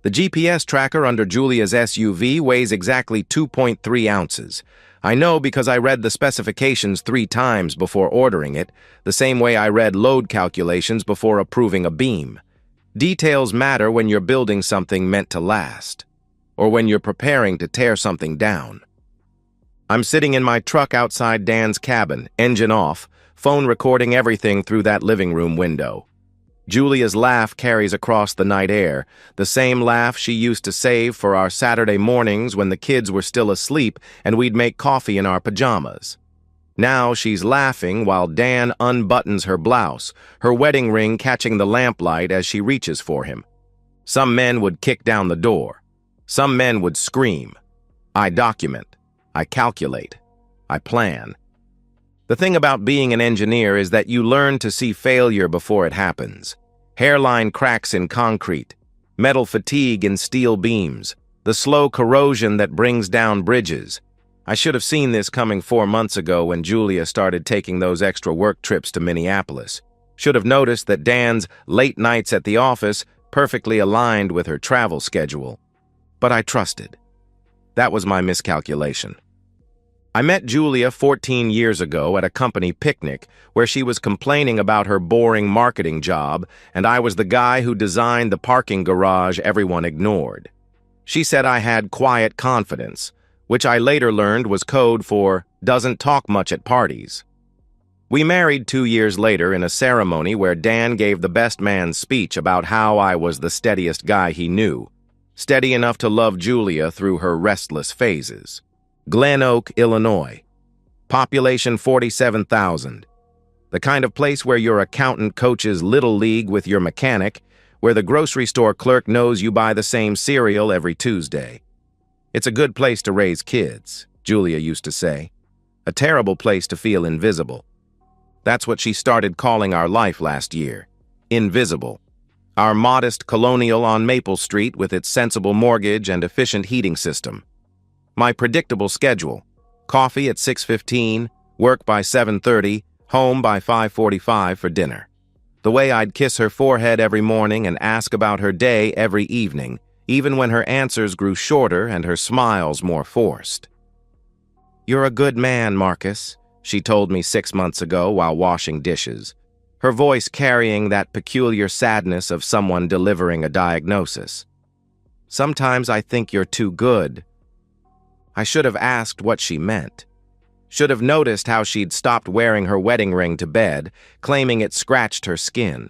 The GPS tracker under Julia's SUV weighs exactly 2.3 ounces. I know because I read the specifications 3 times before ordering it, the same way I read load calculations before approving a beam. Details matter when you're building something meant to last, or when you're preparing to tear something down. I'm sitting in my truck outside Dan's cabin, engine off, phone recording everything through that living room window. Julia's laugh carries across the night air, the same laugh she used to save for our Saturday mornings when the kids were still asleep and we'd make coffee in our pajamas. Now she's laughing while Dan unbuttons her blouse, her wedding ring catching the lamplight as she reaches for him. Some men would kick down the door. Some men would scream. I document. I calculate. I plan. The thing about being an engineer is that you learn to see failure before it happens. Hairline cracks in concrete, metal fatigue in steel beams, the slow corrosion that brings down bridges. I should have seen this coming 4 months ago when Julia started taking those extra work trips to Minneapolis. Should have noticed that Dan's late nights at the office perfectly aligned with her travel schedule. But I trusted. That was my miscalculation. I met Julia 14 years ago at a company picnic where she was complaining about her boring marketing job, and I was the guy who designed the parking garage everyone ignored. She said I had quiet confidence, which I later learned was code for doesn't talk much at parties. We married 2 years later in a ceremony where Dan gave the best man's speech about how I was the steadiest guy he knew, steady enough to love Julia through her restless phases. Glen Oak, Illinois. Population 47,000. The kind of place where your accountant coaches Little League with your mechanic, where the grocery store clerk knows you buy the same cereal every Tuesday. It's a good place to raise kids, Julia used to say. A terrible place to feel invisible. That's what she started calling our life last year. Invisible. Our modest colonial on Maple Street with its sensible mortgage and efficient heating system. My predictable schedule: coffee at 6:15, work by 7:30, home by 5:45 for dinner. The way I'd kiss her forehead every morning and ask about her day every evening, even when her answers grew shorter and her smiles more forced. "You're a good man, Marcus," she told me 6 months ago while washing dishes, her voice carrying that peculiar sadness of someone delivering a diagnosis. "Sometimes I think you're too good." I should have asked what she meant. Should have noticed how she'd stopped wearing her wedding ring to bed, claiming it scratched her skin.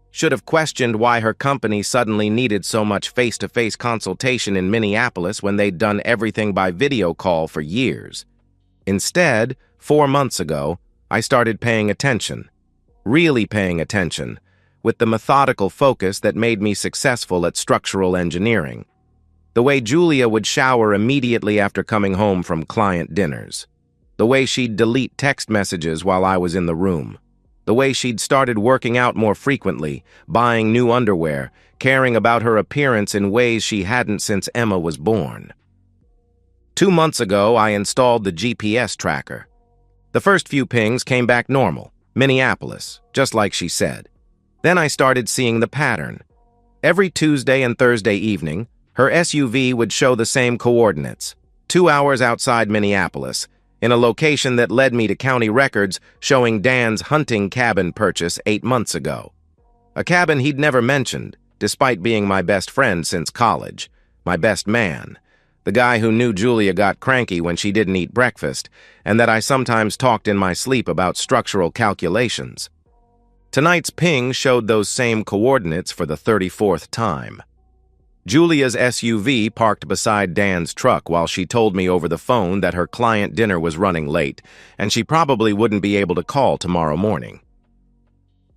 Should have questioned why her company suddenly needed so much face-to-face consultation in Minneapolis when they'd done everything by video call for years. Instead, 4 months ago, I started paying attention. Really paying attention, with the methodical focus that made me successful at structural engineering. The way Julia would shower immediately after coming home from client dinners. The way she'd delete text messages while I was in the room. The way she'd started working out more frequently, buying new underwear, caring about her appearance in ways she hadn't since Emma was born. 2 months ago, I installed the GPS tracker. The first few pings came back normal, Minneapolis, just like she said. Then I started seeing the pattern. Every Tuesday and Thursday evening, her SUV would show the same coordinates, 2 hours outside Minneapolis, in a location that led me to county records showing Dan's hunting cabin purchase 8 months ago. A cabin he'd never mentioned, despite being my best friend since college, my best man, the guy who knew Julia got cranky when she didn't eat breakfast, and that I sometimes talked in my sleep about structural calculations. Tonight's ping showed those same coordinates for the 34th time. Julia's SUV parked beside Dan's truck while she told me over the phone that her client dinner was running late, and she probably wouldn't be able to call tomorrow morning.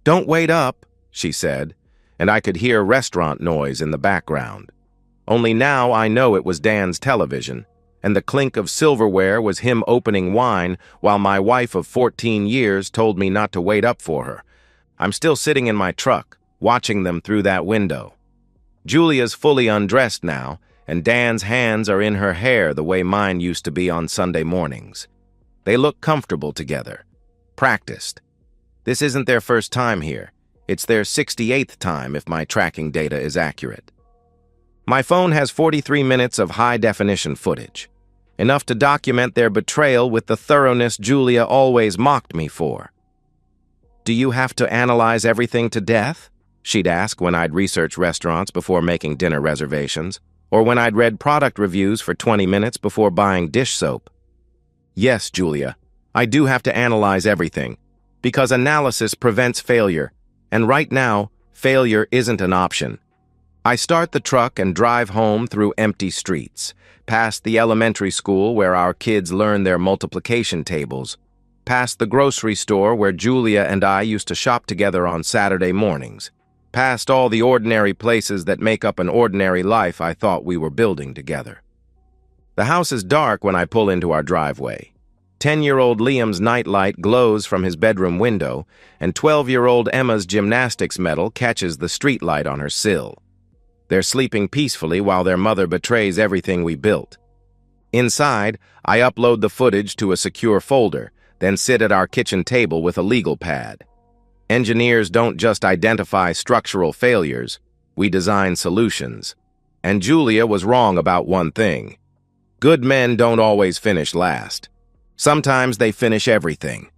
"Don't wait up," she said, and I could hear restaurant noise in the background. Only now I know it was Dan's television, and the clink of silverware was him opening wine while my wife of 14 years told me not to wait up for her. I'm still sitting in my truck, watching them through that window. Julia's fully undressed now, and Dan's hands are in her hair the way mine used to be on Sunday mornings. They look comfortable together, practiced. This isn't their first time here. It's their 68th time if my tracking data is accurate. My phone has 43 minutes of high-definition footage, enough to document their betrayal with the thoroughness Julia always mocked me for. "Do you have to analyze everything to death?" she'd ask when I'd research restaurants before making dinner reservations, or when I'd read product reviews for 20 minutes before buying dish soap. "Yes, Julia, I do have to analyze everything, because analysis prevents failure, and right now, failure isn't an option." I start the truck and drive home through empty streets, past the elementary school where our kids learn their multiplication tables, past the grocery store where Julia and I used to shop together on Saturday mornings, past all the ordinary places that make up an ordinary life I thought we were building together. The house is dark when I pull into our driveway. 10-year-old Liam's nightlight glows from his bedroom window, and 12-year-old Emma's gymnastics medal catches the streetlight on her sill. They're sleeping peacefully while their mother betrays everything we built. Inside, I upload the footage to a secure folder, then sit at our kitchen table with a legal pad. Engineers don't just identify structural failures, we design solutions. And Julia was wrong about one thing. Good men don't always finish last. Sometimes they finish everything.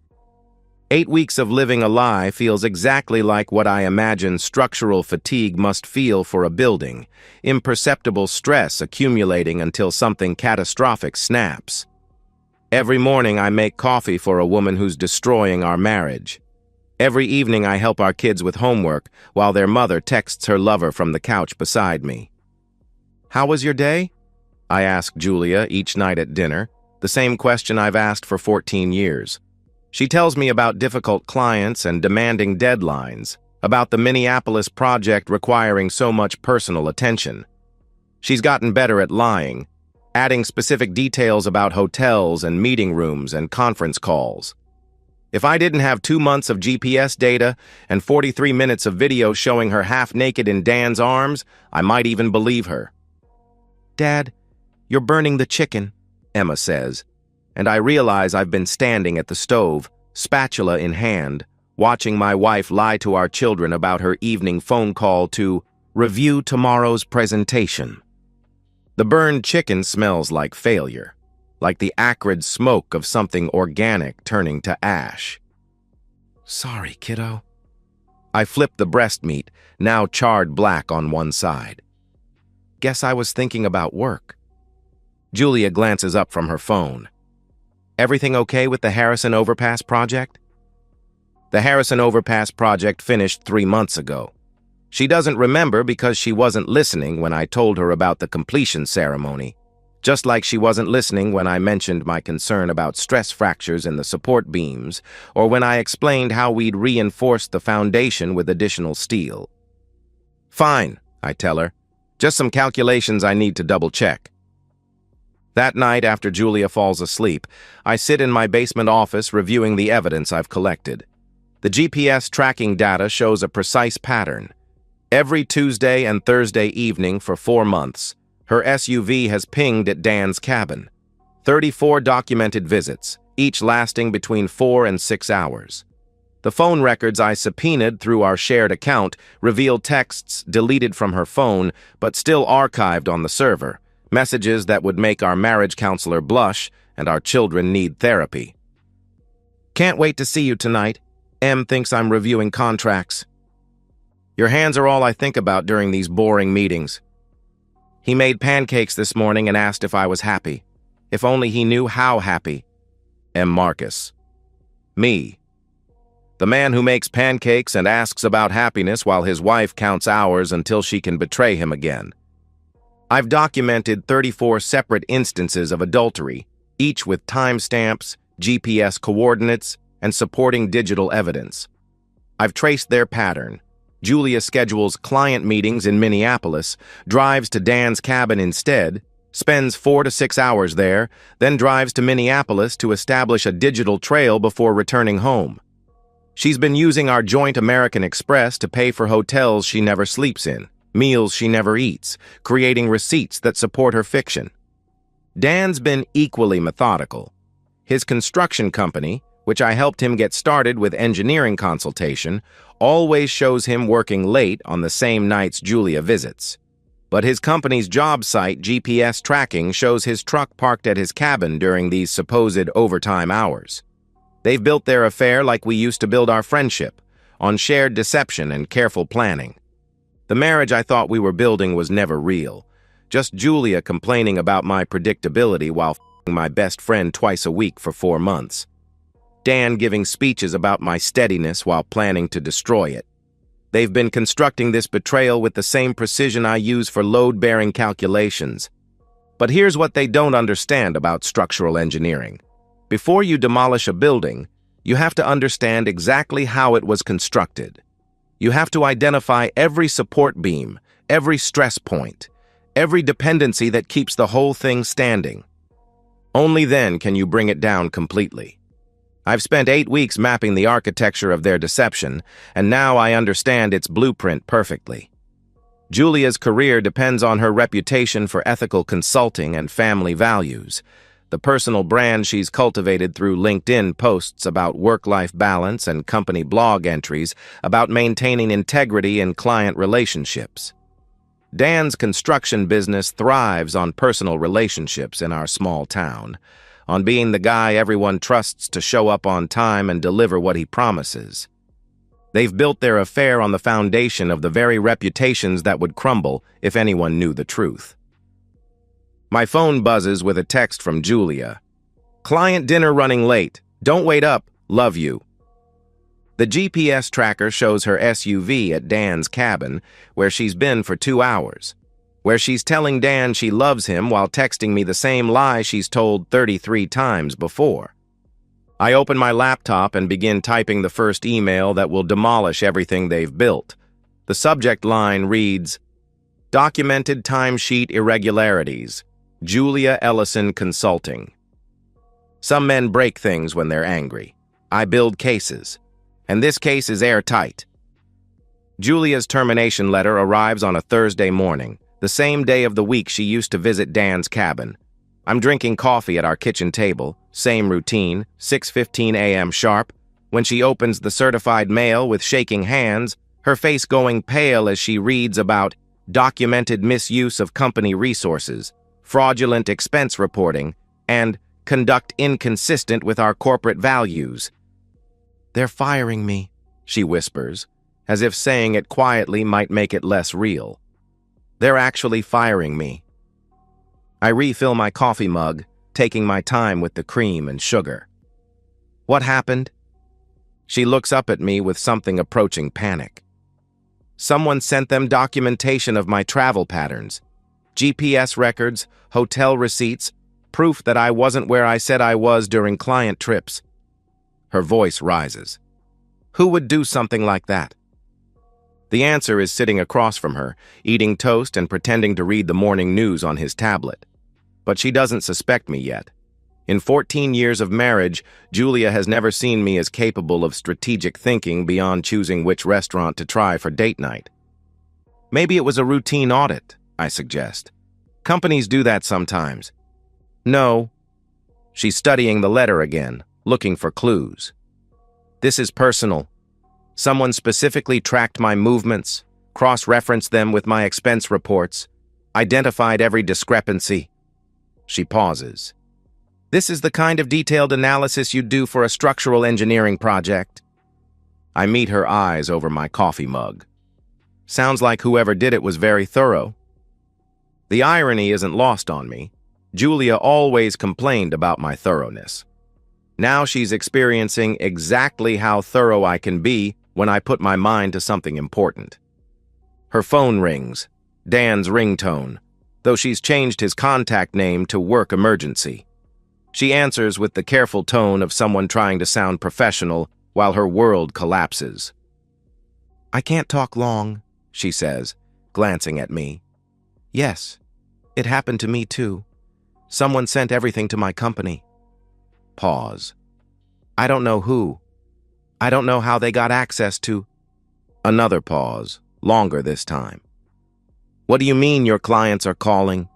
8 weeks of living a lie feels exactly like what I imagine structural fatigue must feel for a building, imperceptible stress accumulating until something catastrophic snaps. Every morning I make coffee for a woman who's destroying our marriage. Every evening I help our kids with homework while their mother texts her lover from the couch beside me. "How was your day?" I ask Julia each night at dinner, the same question I've asked for 14 years. She tells me about difficult clients and demanding deadlines, about the Minneapolis project requiring so much personal attention. She's gotten better at lying, adding specific details about hotels and meeting rooms and conference calls. If I didn't have 2 months of GPS data and 43 minutes of video showing her half-naked in Dan's arms, I might even believe her. "Dad, you're burning the chicken," Emma says, and I realize I've been standing at the stove, spatula in hand, watching my wife lie to our children about her evening phone call to review tomorrow's presentation. The burned chicken smells like failure, like the acrid smoke of something organic turning to ash. "Sorry, kiddo." I flip the breast meat, now charred black on one side. "Guess I was thinking about work." Julia glances up from her phone. "Everything okay with the Harrison Overpass project?" The Harrison Overpass project finished 3 months ago. She doesn't remember because she wasn't listening when I told her about the completion ceremony, just like she wasn't listening when I mentioned my concern about stress fractures in the support beams, or when I explained how we'd reinforced the foundation with additional steel. "Fine," I tell her. "Just some calculations I need to double-check." That night, after Julia falls asleep, I sit in my basement office reviewing the evidence I've collected. The GPS tracking data shows a precise pattern. Every Tuesday and Thursday evening for 4 months, her SUV has pinged at Dan's cabin. 34 documented visits, each lasting between 4 and 6 hours. The phone records I subpoenaed through our shared account reveal texts deleted from her phone but still archived on the server. Messages that would make our marriage counselor blush and our children need therapy. "Can't wait to see you tonight. Em thinks I'm reviewing contracts. Your hands are all I think about during these boring meetings. He made pancakes this morning and asked if I was happy. If only he knew how happy." M. Marcus. Me. The man who makes pancakes and asks about happiness while his wife counts hours until she can betray him again. I've documented 34 separate instances of adultery, each with timestamps, GPS coordinates, and supporting digital evidence. I've traced their pattern. Julia schedules client meetings in Minneapolis, drives to Dan's cabin instead, spends 4 to 6 hours there, then drives to Minneapolis to establish a digital trail before returning home. She's been using our joint American Express to pay for hotels she never sleeps in, meals she never eats, creating receipts that support her fiction. Dan's been equally methodical. His construction company, which I helped him get started with engineering consultation, always shows him working late on the same nights Julia visits. But his company's job site GPS tracking shows his truck parked at his cabin during these supposed overtime hours. They've built their affair like we used to build our friendship, on shared deception and careful planning. The marriage I thought we were building was never real, just Julia complaining about my predictability while f***ing my best friend twice a week for 4 months. Dan giving speeches about my steadiness while planning to destroy it. They've been constructing this betrayal with the same precision I use for load-bearing calculations. But here's what they don't understand about structural engineering. Before you demolish a building, you have to understand exactly how it was constructed. You have to identify every support beam, every stress point, every dependency that keeps the whole thing standing. Only then can you bring it down completely. I've spent 8 weeks mapping the architecture of their deception, and now I understand its blueprint perfectly. Julia's career depends on her reputation for ethical consulting and family values, the personal brand she's cultivated through LinkedIn posts about work-life balance and company blog entries about maintaining integrity in client relationships. Dan's construction business thrives on personal relationships in our small town, on being the guy everyone trusts to show up on time and deliver what he promises. They've built their affair on the foundation of the very reputations that would crumble if anyone knew the truth. My phone buzzes with a text from Julia. "Client dinner running late. Don't wait up. Love you." The GPS tracker shows her SUV at Dan's cabin, where she's been for 2 hours, where she's telling Dan she loves him while texting me the same lie she's told 33 times before. I open my laptop and begin typing the first email that will demolish everything they've built. The subject line reads, "Documented timesheet irregularities. Julia Ellison Consulting." Some men break things when they're angry. I build cases, and this case is airtight. Julia's termination letter arrives on a Thursday morning, the same day of the week she used to visit Dan's cabin. I'm drinking coffee at our kitchen table, same routine, 6:15 a.m. sharp, when she opens the certified mail with shaking hands, her face going pale as she reads about documented misuse of company resources, fraudulent expense reporting, and conduct inconsistent with our corporate values. "They're firing me," she whispers, as if saying it quietly might make it less real. "They're actually firing me." I refill my coffee mug, taking my time with the cream and sugar. "What happened?" She looks up at me with something approaching panic. "Someone sent them documentation of my travel patterns. GPS records, hotel receipts, proof that I wasn't where I said I was during client trips." Her voice rises. "Who would do something like that?" The answer is sitting across from her, eating toast and pretending to read the morning news on his tablet. But she doesn't suspect me yet. In 14 years of marriage, Julia has never seen me as capable of strategic thinking beyond choosing which restaurant to try for date night. "Maybe it was a routine audit," I suggest. "Companies do that sometimes." "No." She's studying the letter again, looking for clues. "This is personal. Someone specifically tracked my movements, cross-referenced them with my expense reports, identified every discrepancy." She pauses. "This is the kind of detailed analysis you'd do for a structural engineering project." I meet her eyes over my coffee mug. Sounds like whoever did it was very thorough. The irony isn't lost on me. Julia always complained about my thoroughness. Now she's experiencing exactly how thorough I can be when I put my mind to something important. Her phone rings, Dan's ringtone, though she's changed his contact name to Work Emergency. She answers with the careful tone of someone trying to sound professional while her world collapses. "I can't talk long," she says, glancing at me. "Yes, it happened to me too. Someone sent everything to my company." Pause. "I don't know who. I don't know how they got access to..." Another pause, longer this time. "What do you mean your clients are calling?"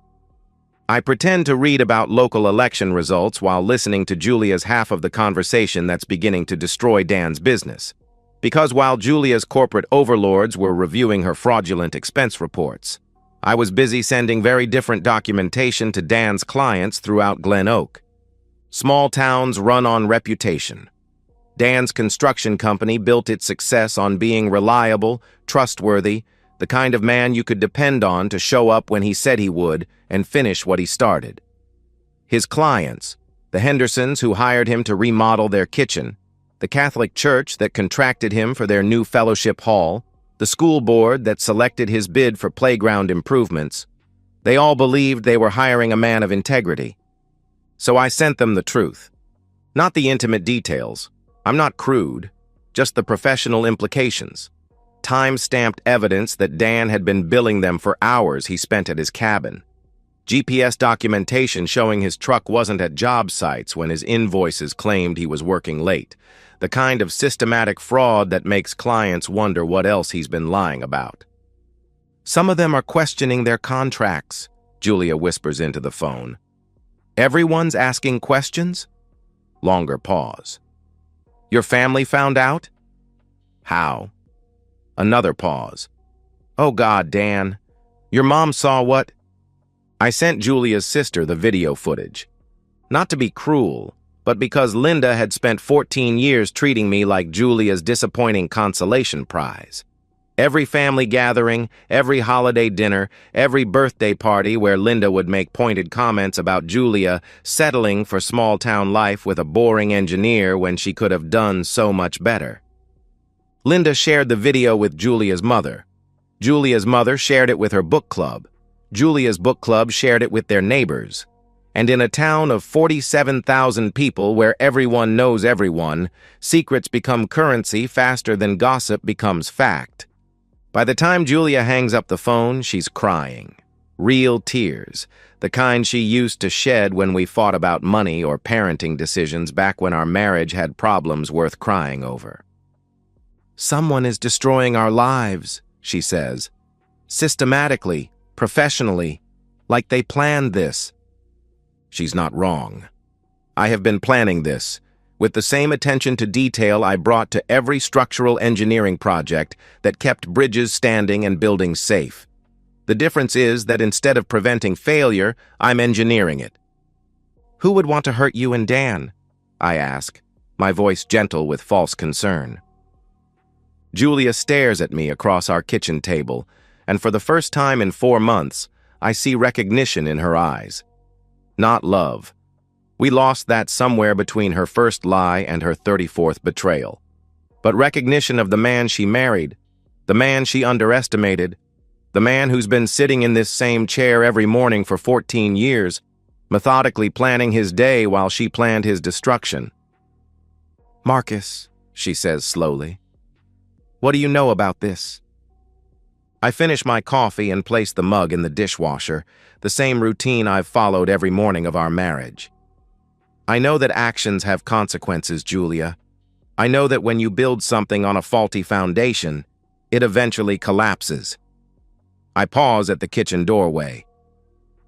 I pretend to read about local election results while listening to Julia's half of the conversation that's beginning to destroy Dan's business. Because while Julia's corporate overlords were reviewing her fraudulent expense reports, I was busy sending very different documentation to Dan's clients throughout Glen Oak. Small towns run on reputation. Dan's construction company built its success on being reliable, trustworthy, the kind of man you could depend on to show up when he said he would and finish what he started. His clients, the Hendersons who hired him to remodel their kitchen, the Catholic Church that contracted him for their new fellowship hall, the school board that selected his bid for playground improvements, they all believed they were hiring a man of integrity. So I sent them the truth. Not the intimate details. I'm not crude, just the professional implications. Time-stamped evidence that Dan had been billing them for hours he spent at his cabin. GPS documentation showing his truck wasn't at job sites when his invoices claimed he was working late. The kind of systematic fraud that makes clients wonder what else he's been lying about. Some of them are questioning their contracts, Julia whispers into the phone. Everyone's asking questions? Longer pause. Your family found out? How? Another pause. Oh God, Dan. Your mom saw what? I sent Julia's sister the video footage. Not to be cruel, but because Linda had spent 14 years treating me like Julia's disappointing consolation prize. Every family gathering, every holiday dinner, every birthday party where Linda would make pointed comments about Julia settling for small-town life with a boring engineer when she could have done so much better. Linda shared the video with Julia's mother. Julia's mother shared it with her book club. Julia's book club shared it with their neighbors. And in a town of 47,000 people where everyone knows everyone, secrets become currency faster than gossip becomes fact. By the time Julia hangs up the phone, she's crying. Real tears, the kind she used to shed when we fought about money or parenting decisions back when our marriage had problems worth crying over. Someone is destroying our lives, she says. Systematically, professionally, like they planned this. She's not wrong. I have been planning this, with the same attention to detail I brought to every structural engineering project that kept bridges standing and buildings safe. The difference is that instead of preventing failure, I'm engineering it. Who would want to hurt you and Dan? I ask, my voice gentle with false concern. Julia stares at me across our kitchen table, and for the first time in 4 months, I see recognition in her eyes. Not love. We lost that somewhere between her first lie and her 34th betrayal. But recognition of the man she married, the man she underestimated, the man who's been sitting in this same chair every morning for 14 years, methodically planning his day while she planned his destruction. Marcus, she says slowly, what do you know about this? I finish my coffee and place the mug in the dishwasher, the same routine I've followed every morning of our marriage. I know that actions have consequences, Julia. I know that when you build something on a faulty foundation, it eventually collapses. I pause at the kitchen doorway.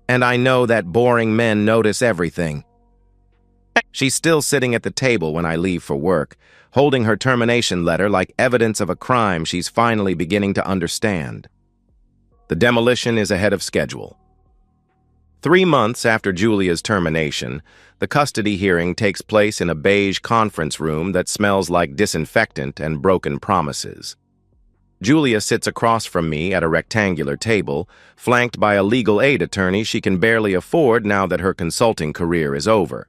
And I know that boring men notice everything. She's still sitting at the table when I leave for work, holding her termination letter like evidence of a crime she's finally beginning to understand. The demolition is ahead of schedule. 3 months after Julia's termination, the custody hearing takes place in a beige conference room that smells like disinfectant and broken promises. Julia sits across from me at a rectangular table, flanked by a legal aid attorney she can barely afford now that her consulting career is over.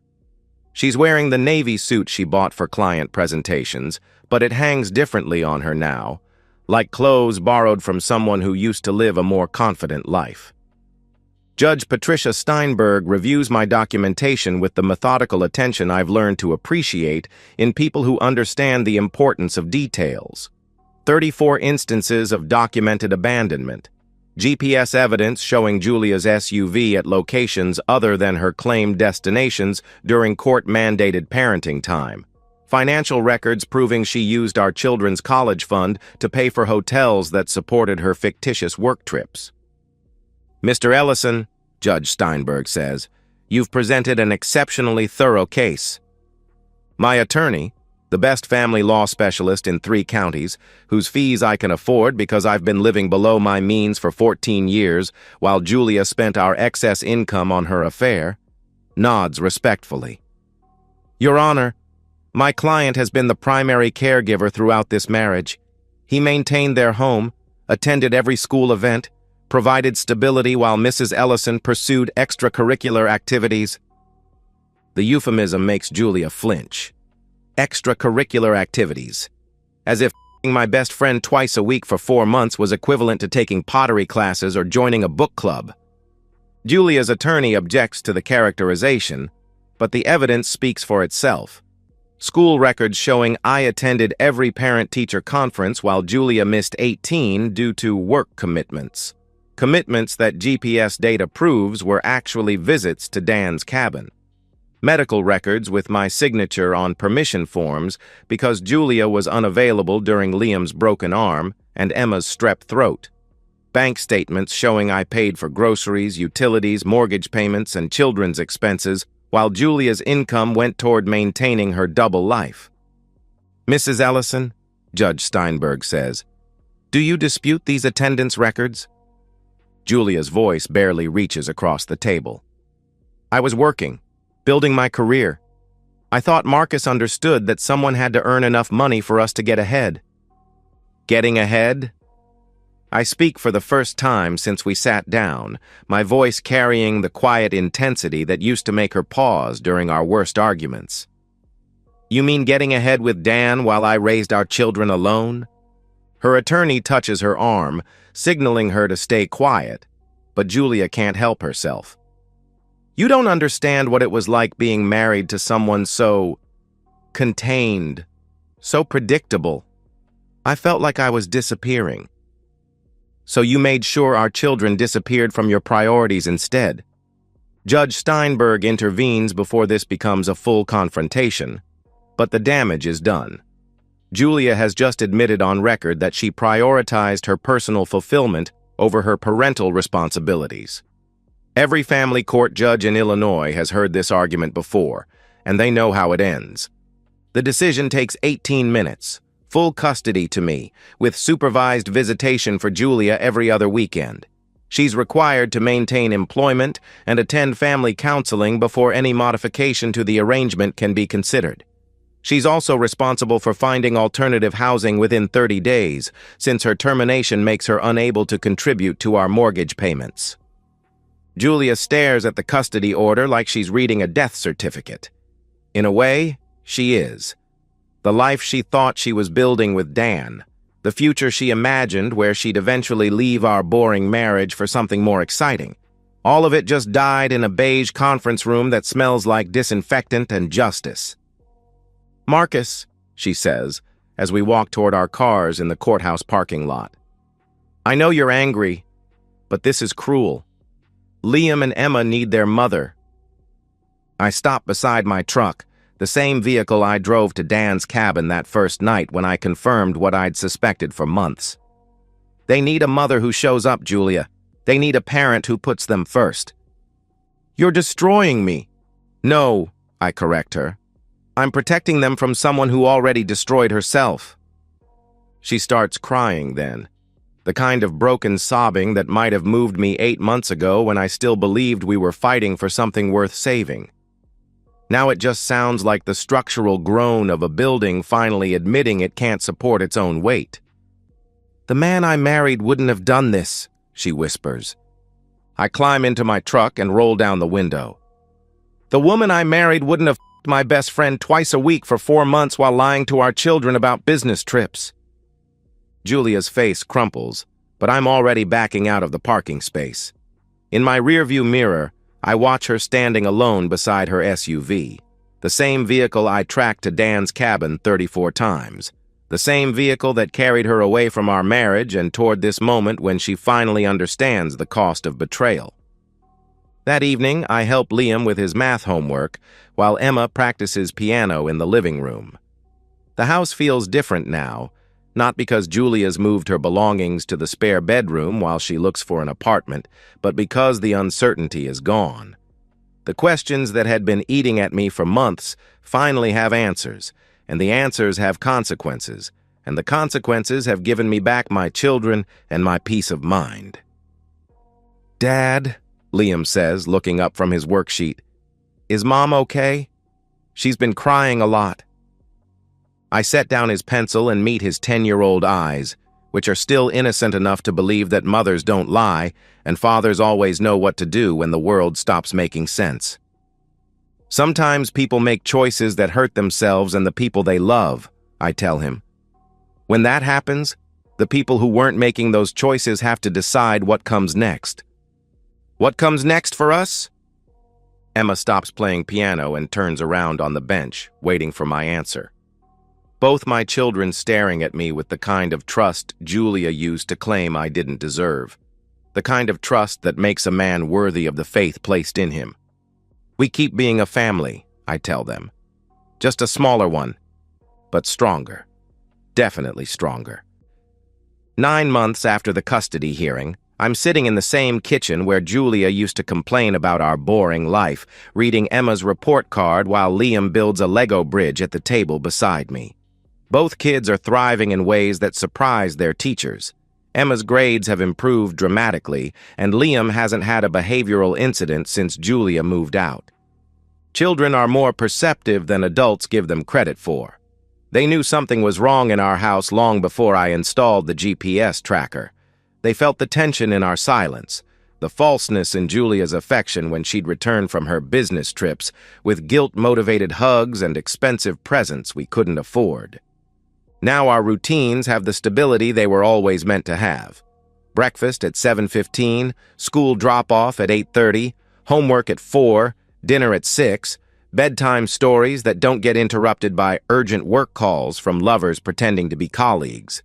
She's wearing the navy suit she bought for client presentations, but it hangs differently on her now, like clothes borrowed from someone who used to live a more confident life. Judge Patricia Steinberg reviews my documentation with the methodical attention I've learned to appreciate in people who understand the importance of details. 34 instances of documented abandonment. GPS evidence showing Julia's SUV at locations other than her claimed destinations during court-mandated parenting time. Financial records proving she used our children's college fund to pay for hotels that supported her fictitious work trips. Mr. Ellison, Judge Steinberg says, you've presented an exceptionally thorough case. My attorney, The best family law specialist in 3 counties, whose fees I can afford because I've been living below my means for 14 years while Julia spent our excess income on her affair, nods respectfully. Your Honor, my client has been the primary caregiver throughout this marriage. He maintained their home, attended every school event, provided stability while Mrs. Ellison pursued extracurricular activities. The euphemism makes Julia flinch. Extracurricular activities. As if my best friend twice a week for 4 months was equivalent to taking pottery classes or joining a book club. Julia's attorney objects to the characterization, but the evidence speaks for itself. School records showing I attended every parent-teacher conference while Julia missed 18 due to work commitments. Commitments that GPS data proves were actually visits to Dan's cabin. Medical records with my signature on permission forms because Julia was unavailable during Liam's broken arm and Emma's strep throat. Bank statements showing I paid for groceries, utilities, mortgage payments, and children's expenses, while Julia's income went toward maintaining her double life. Mrs. Ellison, Judge Steinberg says, do you dispute these attendance records? Julia's voice barely reaches across the table. I was working, building my career. I thought Marcus understood that someone had to earn enough money for us to get ahead. Getting ahead? I speak for the first time since we sat down, my voice carrying the quiet intensity that used to make her pause during our worst arguments. You mean getting ahead with Dan while I raised our children alone? Her attorney touches her arm, signaling her to stay quiet, but Julia can't help herself. You don't understand what it was like being married to someone so contained, so predictable. I felt like I was disappearing. So you made sure our children disappeared from your priorities instead. Judge Steinberg intervenes before this becomes a full confrontation, but the damage is done. Julia has just admitted on record that she prioritized her personal fulfillment over her parental responsibilities. Every family court judge in Illinois has heard this argument before, and they know how it ends. The decision takes 18 minutes, full custody to me, with supervised visitation for Julia every other weekend. She's required to maintain employment and attend family counseling before any modification to the arrangement can be considered. She's also responsible for finding alternative housing within 30 days, since her termination makes her unable to contribute to our mortgage payments. Julia stares at the custody order like she's reading a death certificate. In a way, she is. The life she thought she was building with Dan, the future she imagined where she'd eventually leave our boring marriage for something more exciting. All of it just died in a beige conference room that smells like disinfectant and justice. Marcus, she says, as we walk toward our cars in the courthouse parking lot. I know you're angry, but this is cruel. Liam and Emma need their mother. I stop beside my truck, the same vehicle I drove to Dan's cabin that first night when I confirmed what I'd suspected for months. They need a mother who shows up, Julia. They need a parent who puts them first. You're destroying me. No, I correct her. I'm protecting them from someone who already destroyed herself. She starts crying then, the kind of broken sobbing that might have moved me 8 months ago when I still believed we were fighting for something worth saving. Now it just sounds like the structural groan of a building finally admitting it can't support its own weight. The man I married wouldn't have done this, she whispers. I climb into my truck and roll down the window. The woman I married wouldn't have f***ed my best friend twice a week for 4 months while lying to our children about business trips. Julia's face crumples, but I'm already backing out of the parking space. In my rearview mirror, I watch her standing alone beside her SUV, the same vehicle I tracked to Dan's cabin 34 times, the same vehicle that carried her away from our marriage and toward this moment when she finally understands the cost of betrayal. That evening, I help Liam with his math homework while Emma practices piano in the living room. The house feels different now, not because Julia's moved her belongings to the spare bedroom while she looks for an apartment, but because the uncertainty is gone. The questions that had been eating at me for months finally have answers, and the answers have consequences, and the consequences have given me back my children and my peace of mind. "Dad," Liam says, looking up from his worksheet, "is Mom okay? She's been crying a lot." I set down his pencil and meet his 10-year-old eyes, which are still innocent enough to believe that mothers don't lie and fathers always know what to do when the world stops making sense. "Sometimes people make choices that hurt themselves and the people they love," I tell him. "When that happens, the people who weren't making those choices have to decide what comes next." "What comes next for us?" Emma stops playing piano and turns around on the bench, waiting for my answer. Both my children staring at me with the kind of trust Julia used to claim I didn't deserve. The kind of trust that makes a man worthy of the faith placed in him. "We keep being a family," I tell them. "Just a smaller one, but stronger. Definitely stronger." 9 months after the custody hearing, I'm sitting in the same kitchen where Julia used to complain about our boring life, reading Emma's report card while Liam builds a Lego bridge at the table beside me. Both kids are thriving in ways that surprise their teachers. Emma's grades have improved dramatically, and Liam hasn't had a behavioral incident since Julia moved out. Children are more perceptive than adults give them credit for. They knew something was wrong in our house long before I installed the GPS tracker. They felt the tension in our silence, the falseness in Julia's affection when she'd return from her business trips with guilt-motivated hugs and expensive presents we couldn't afford. Now our routines have the stability they were always meant to have. Breakfast at 7:15, school drop-off at 8:30, homework at 4, dinner at 6, bedtime stories that don't get interrupted by urgent work calls from lovers pretending to be colleagues.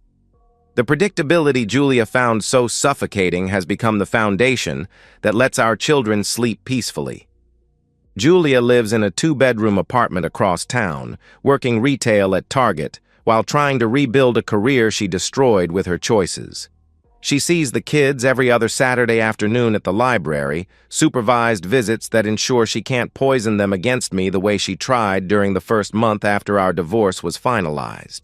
The predictability Julia found so suffocating has become the foundation that lets our children sleep peacefully. Julia lives in a 2-bedroom apartment across town, working retail at Target, while trying to rebuild a career she destroyed with her choices. She sees the kids every other Saturday afternoon at the library, supervised visits that ensure she can't poison them against me the way she tried during the first month after our divorce was finalized.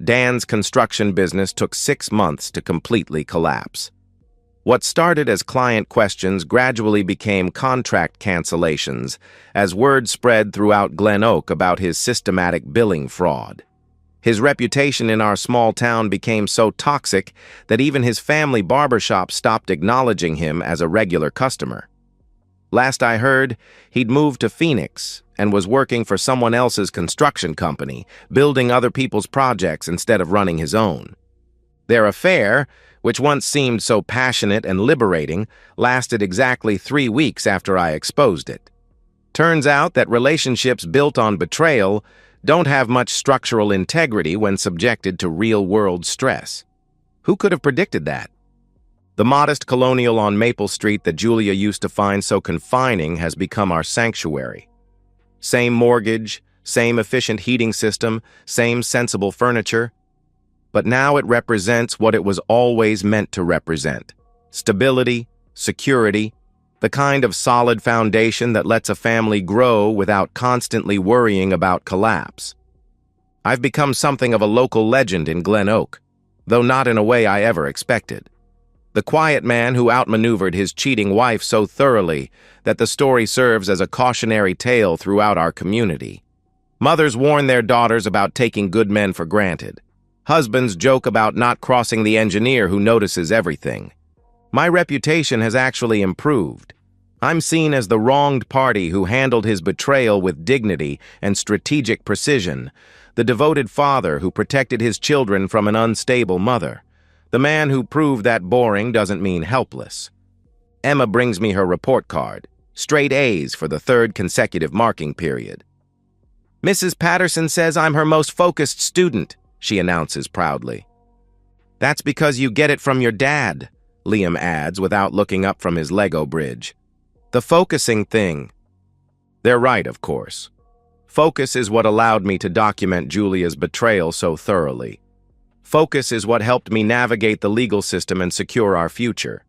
Dan's construction business took 6 months to completely collapse. What started as client questions gradually became contract cancellations as word spread throughout Glen Oak about his systematic billing fraud. His reputation in our small town became so toxic that even his family barbershop stopped acknowledging him as a regular customer. Last I heard, he'd moved to Phoenix and was working for someone else's construction company, building other people's projects instead of running his own. Their affair, which once seemed so passionate and liberating, lasted exactly 3 weeks after I exposed it. Turns out that relationships built on betrayal don't have much structural integrity when subjected to real-world stress. Who could have predicted that? The modest colonial on Maple Street that Julia used to find so confining has become our sanctuary. Same mortgage, same efficient heating system, same sensible furniture. But now it represents what it was always meant to represent: stability, security, the kind of solid foundation that lets a family grow without constantly worrying about collapse. I've become something of a local legend in Glen Oak, though not in a way I ever expected. The quiet man who outmaneuvered his cheating wife so thoroughly that the story serves as a cautionary tale throughout our community. Mothers warn their daughters about taking good men for granted. Husbands joke about not crossing the engineer who notices everything. My reputation has actually improved. I'm seen as the wronged party who handled his betrayal with dignity and strategic precision, the devoted father who protected his children from an unstable mother, the man who proved that boring doesn't mean helpless. Emma brings me her report card, straight A's for the 3rd consecutive marking period. "Mrs. Patterson says I'm her most focused student," she announces proudly. "That's because you get it from your dad," Liam adds without looking up from his Lego bridge. "The focusing thing." They're right, of course. Focus is what allowed me to document Julia's betrayal so thoroughly. Focus is what helped me navigate the legal system and secure our future.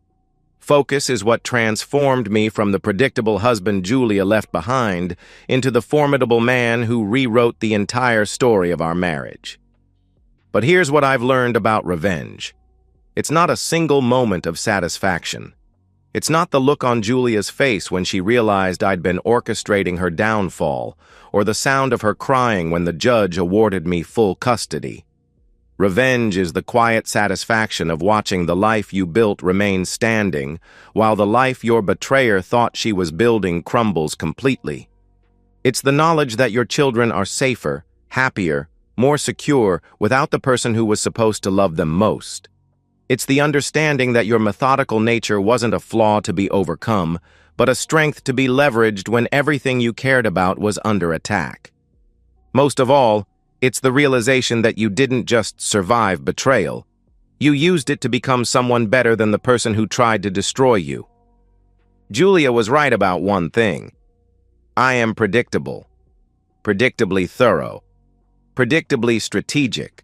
Focus is what transformed me from the predictable husband Julia left behind into the formidable man who rewrote the entire story of our marriage. But here's what I've learned about revenge. It's not a single moment of satisfaction. It's not the look on Julia's face when she realized I'd been orchestrating her downfall, or the sound of her crying when the judge awarded me full custody. Revenge is the quiet satisfaction of watching the life you built remain standing, while the life your betrayer thought she was building crumbles completely. It's the knowledge that your children are safer, happier, more secure without the person who was supposed to love them most. It's the understanding that your methodical nature wasn't a flaw to be overcome, but a strength to be leveraged when everything you cared about was under attack. Most of all, it's the realization that you didn't just survive betrayal. You used it to become someone better than the person who tried to destroy you. Julia was right about one thing. I am predictable, predictably thorough, predictably strategic,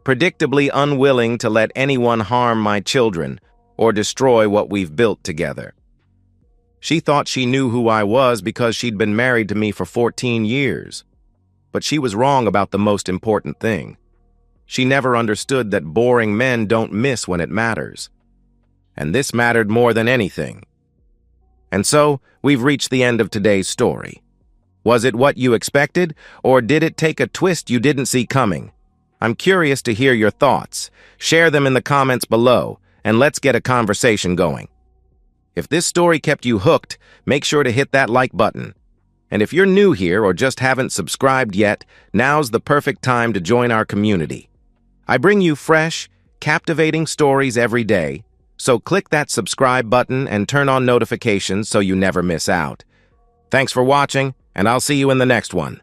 predictably unwilling to let anyone harm my children or destroy what we've built together. She thought she knew who I was because she'd been married to me for 14 years. But she was wrong about the most important thing. She never understood that boring men don't miss when it matters. And this mattered more than anything. And so, we've reached the end of today's story. Was it what you expected, or did it take a twist you didn't see coming? I'm curious to hear your thoughts. Share them in the comments below, and let's get a conversation going. If this story kept you hooked, make sure to hit that like button. And if you're new here or just haven't subscribed yet, now's the perfect time to join our community. I bring you fresh, captivating stories every day, so click that subscribe button and turn on notifications so you never miss out. Thanks for watching, and I'll see you in the next one.